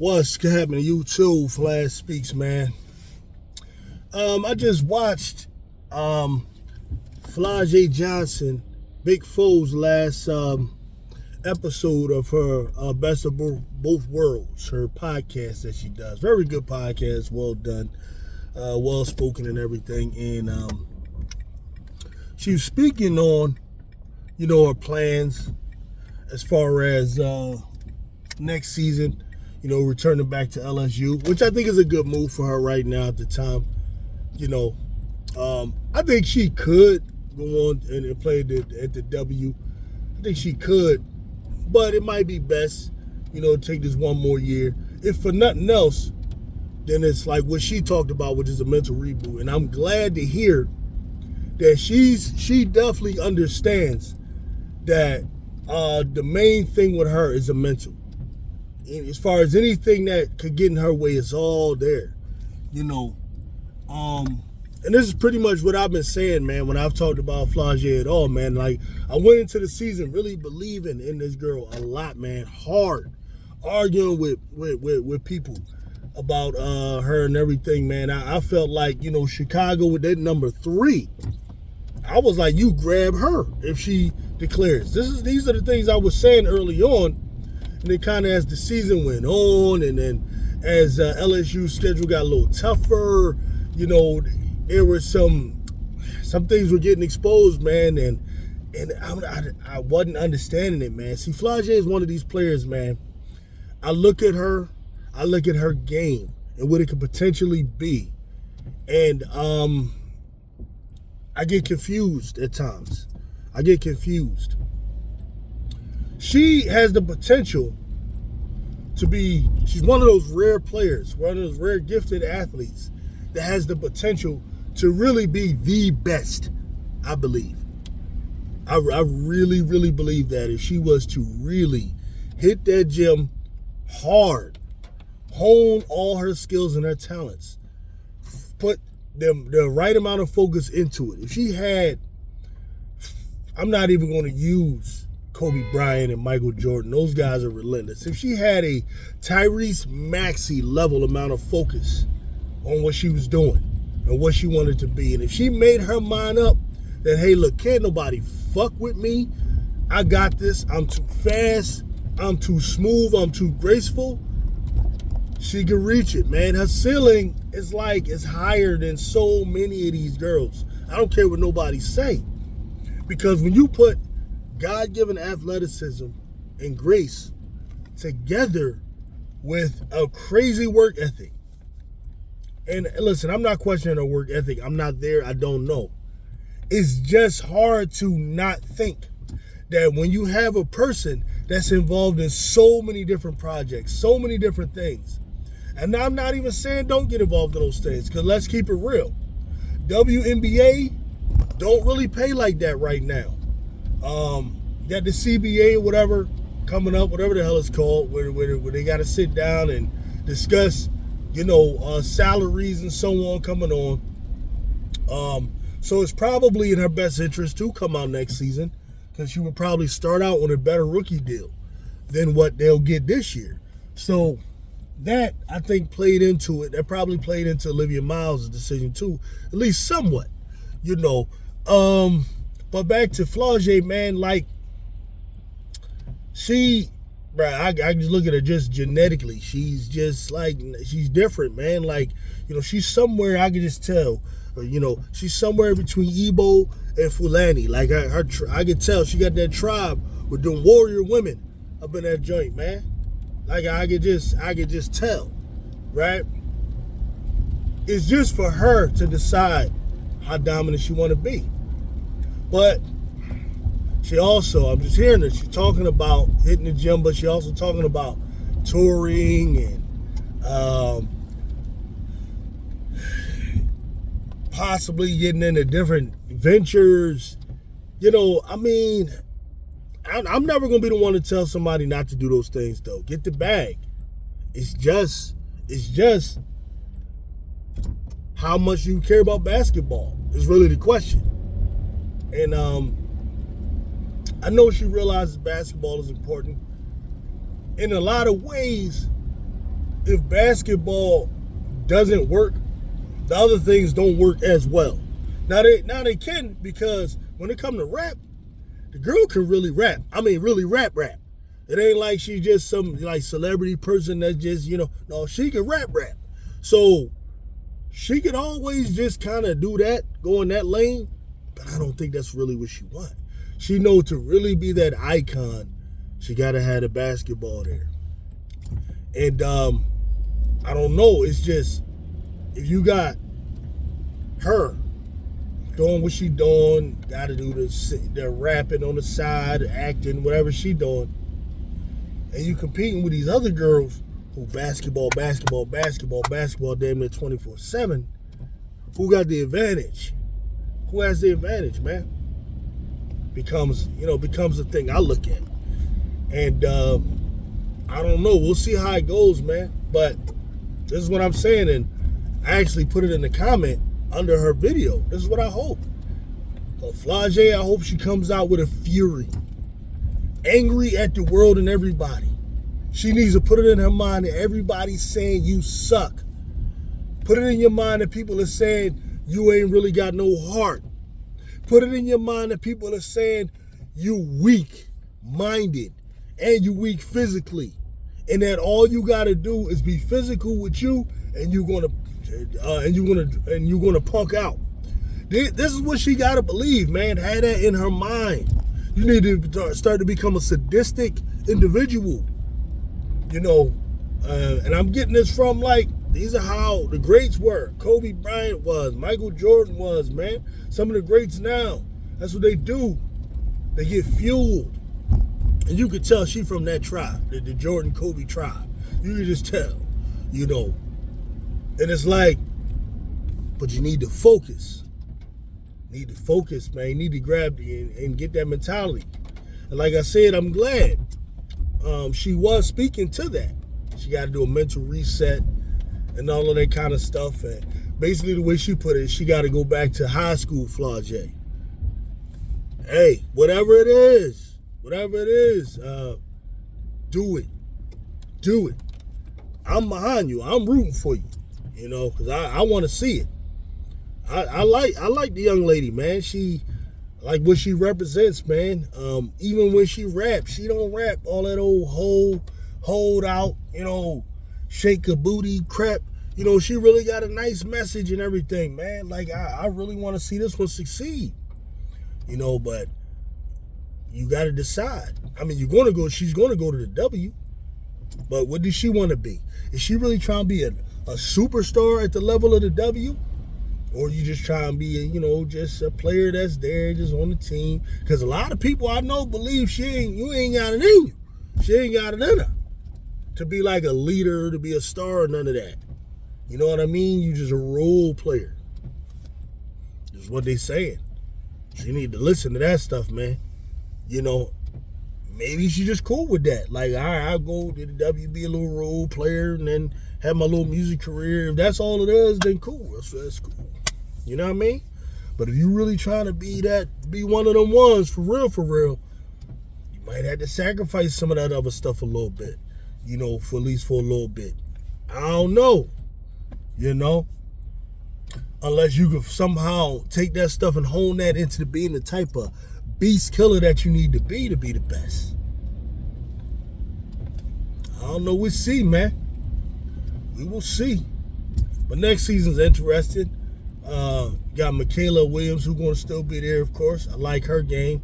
What's happening? You too, Flash Speaks, man. I just watched Flaujae Johnson, Big Fo's last episode of her Best of Both Worlds, her podcast that she does. Very good podcast, well done, well spoken and everything. And she was speaking on, her plans as far as next season, returning back to LSU, which I think is a good move for her right now at the time. I think she could go on and play at the W. I think she could, but it might be best, take this one more year. If for nothing else, then it's like what she talked about, which is a mental reboot. And I'm glad to hear that she definitely understands that the main thing with her is a mental. As far as anything that could get in her way, it's all there, and this is pretty much what I've been saying, man, when I've talked about Flaujae at all, man. Like, I went into the season really believing in this girl a lot, man, hard, arguing with people about her and everything, man. I felt like, Chicago with that number 3, I was like, you grab her if she declares. These are the things I was saying early on. And then kind of as the season went on, and then as LSU's schedule got a little tougher, there were some things were getting exposed, man, and I wasn't understanding it, man. See, Flaujae is one of these players, man. I look at her game and what it could potentially be, and I get confused at times. She has the potential to be, she's one of those rare players, one of those rare gifted athletes that has the potential to really be the best, I believe. I really, really believe that if she was to really hit that gym hard, hone all her skills and her talents, put the right amount of focus into it. If she had, I'm not even going to use Kobe Bryant and Michael Jordan. Those guys are relentless. If she had a Tyrese Maxey level amount of focus on what she was doing and what she wanted to be, and if she made her mind up that, hey, look, can't nobody fuck with me. I got this. I'm too fast. I'm too smooth. I'm too graceful. She can reach it, man. Her ceiling is higher than so many of these girls. I don't care what nobody say. Because when you put God-given athleticism and grace together with a crazy work ethic. And listen, I'm not questioning her work ethic. I'm not there. I don't know. It's just hard to not think that when you have a person that's involved in so many different projects, so many different things, and I'm not even saying don't get involved in those things, because let's keep it real. WNBA don't really pay like that right now. Got the CBA or whatever coming up, whatever the hell it's called, where they got to sit down and discuss, salaries and so on coming on. So it's probably in her best interest to come out next season, because she would probably start out on a better rookie deal than what they'll get this year. So that, I think, played into it. That probably played into Olivia Miles' decision too, at least somewhat, But back to Flaujae, man, like, I just look at her just genetically. She's just she's different, man. Like, she's somewhere, I can just tell, she's somewhere between Igbo and Fulani. Like, I can tell she got that tribe with them warrior women up in that joint, man. Like, I could just tell, right? It's just for her to decide how dominant she want to be. But she also, I'm just hearing her, she's talking about hitting the gym, but she also talking about touring and possibly getting into different ventures. I'm never going to be the one to tell somebody not to do those things, though. Get the bag. It's just how much you care about basketball is really the question. And I know she realizes basketball is important. In a lot of ways, if basketball doesn't work, the other things don't work as well. Now they can, because when it comes to rap, the girl can really rap. I mean, really rap. It ain't like she's just some like celebrity person that's just, no, she can rap. So she can always just kind of do that, go in that lane, but I don't think that's really what she wants. She knows to really be that icon, she got to have the basketball there. And I don't know, it's just, if you got her doing what she doing, got to do the rapping on the side, acting, whatever she doing, and you competing with these other girls who basketball damn near 24/7, who got the advantage? Who has the advantage, man? Becomes a thing I look at. And I don't know. We'll see how it goes, man. But this is what I'm saying, and I actually put it in the comment under her video. This is what I hope. Flaujae, I hope she comes out with a fury. Angry at the world and everybody. She needs to put it in her mind that everybody's saying you suck. Put it in your mind that people are saying you ain't really got no heart. Put it in your mind that people are saying you weak-minded and you weak physically. And that all you gotta do is be physical with you, and you're gonna punk out. This is what she gotta believe, man. Have that in her mind. You need to start to become a sadistic individual. And I'm getting this from, like, these are how the greats were. Kobe Bryant was, Michael Jordan was, man. Some of the greats now, that's what they do. They get fueled. And you could tell she from that tribe, the Jordan Kobe tribe. You can just tell, And it's like, but you need to focus. Need to focus, man. You need to grab and get that mentality. And like I said, I'm glad she was speaking to that. She got to do a mental reset and all of that kind of stuff. And basically the way she put it, she got to go back to high school, Flaujae. Hey, whatever it is, do it. Do it. I'm behind you. I'm rooting for you, because I want to see it. I like the young lady, man. She, like what she represents, man. Even when she raps, she don't rap all that old hold out, shake a booty crap. She really got a nice message and everything, man. Like, I really want to see this one succeed. But you got to decide. I mean, she's going to go to the W, but what does she want to be? Is she really trying to be a superstar at the level of the W? Or you just try and be, just a player that's there, just on the team? Because a lot of people I know believe you ain't got it in you. She ain't got it in her to be like a leader, to be a star, none of that. You know what I mean? You just a role player. That's what they saying. So you need to listen to that stuff, man. Maybe she's just cool with that. Like, all right, I'll go to the W, be a little role player, and then have my little music career. If that's all it is, then cool. That's cool. You know what I mean? But if you really trying to be one of them ones, for real, you might have to sacrifice some of that other stuff a little bit, for at least for a little bit. I don't know, unless you could somehow take that stuff and hone that into being the type of beast killer that you need to be the best. I don't know. We'll see, man. We will see. But next season's interesting. Got Michaela Williams, who's going to still be there, of course. I like her game.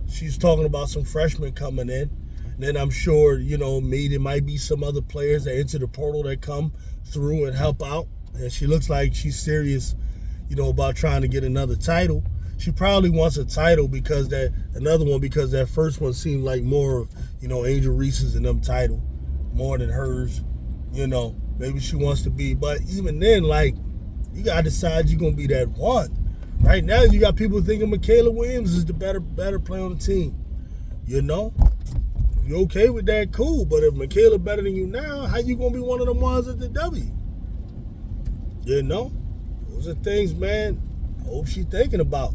She's talking about some freshmen coming in. And then I'm sure, there might be some other players that enter the portal that come through and help out. And she looks like she's serious, about trying to get another title. She probably wants a title because that first one seemed like more of, Angel Reese's and them title, more than hers. Maybe she wants to be, but even then, like, you gotta decide you're gonna be that one. Right now, you got people thinking Michaela Williams is the better player on the team. If you're okay with that, cool. But if Michaela better than you now, how you gonna be one of them ones at the W? Those are things, man. I hope she's thinking about.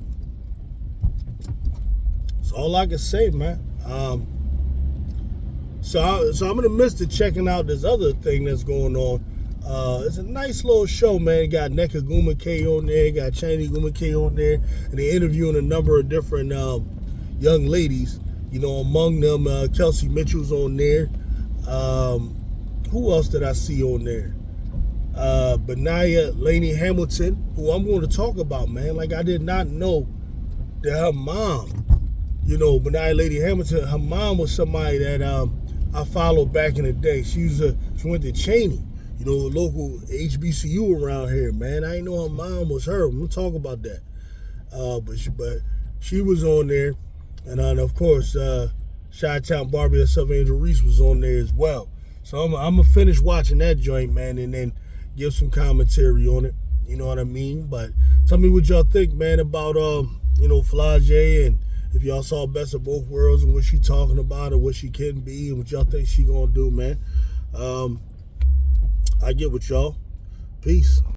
That's all I can say, man. So I'm gonna miss the checking out this other thing that's going on. It's a nice little show, man. It got Neka Guma K on there, got Chinese Guma K on there, and they're interviewing a number of different young ladies. You know, among them, Kelsey Mitchell's on there. Who else did I see on there? Benaya Laney Hamilton, who I'm going to talk about, man. Like, I did not know that her mom, you know, Benaya Lady Hamilton, her mom was somebody that I followed back in the day. She went to Cheney, you know, a local HBCU around here, man. I didn't know her mom was her. We'll talk about that. But she was on there. And of course, Chi-Town Barbie and Sylvania Reese was on there as well. So I'm going to finish watching that joint, man, and then give some commentary on it. You know what I mean? But tell me what y'all think, man, about, you know, Flaujae, and if y'all saw Best of Both Worlds and what she talking about and what she can be and what y'all think she going to do, man. I get with y'all. Peace.